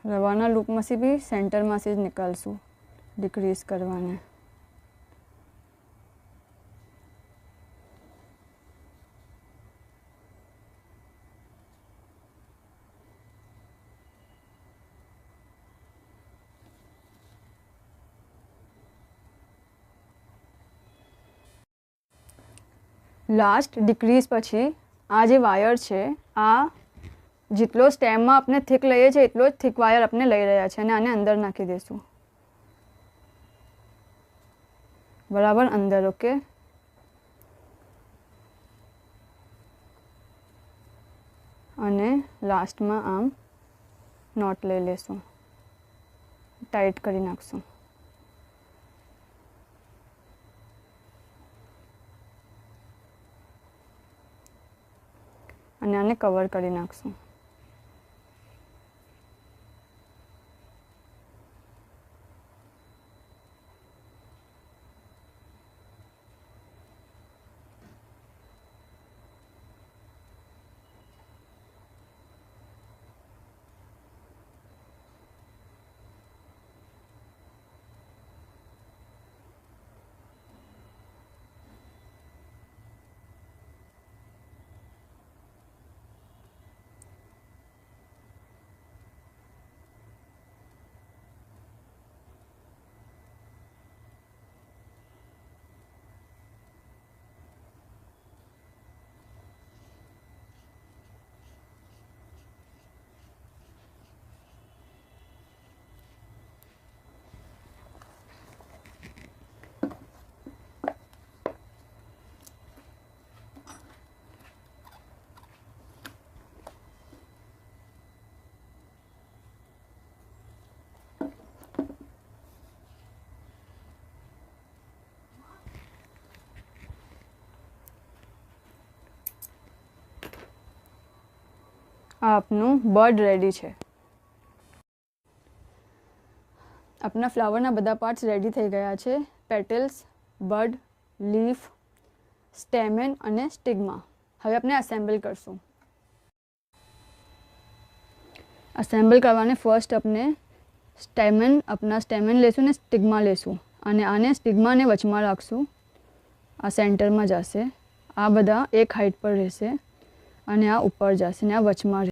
रवाना लूप में से भी सेंटर में से निकालशू डिक्रीज करवाने। लास्ट डिक्रीज पछी आ जे वायर है आ जितलो स्टेम में अपने थीक लईए छे एटलो ज थीक वायर अपने लई रह्या छे अने आने अंदर नाखी देशुं। बराबर अंदर। ओके, अने लास्ट में आम नॉट लई लेशुं, टाइट करी नाखशुं। अने आने कवर करी नाखशुं। आपनु बर्ड रेडी है। अपना फ्लावरना बधा पार्ट्स रेडी थई गया है। पेटल्स, बर्ड, लीफ, स्टेमेन अने स्टिग्मा। हवे अपने असेम्बल करशुं। असेम्बल करवाने फर्स्ट अपने अपना स्टेमेन लेशुं ने स्टिग्मा लेशुं अने आने स्टिग्मा ने वचमां राखशुं। आ सेंटर में जशे। आ बधा एक हाइट पर रहेशे अने आ ऊपर जशे ने आ वचमां।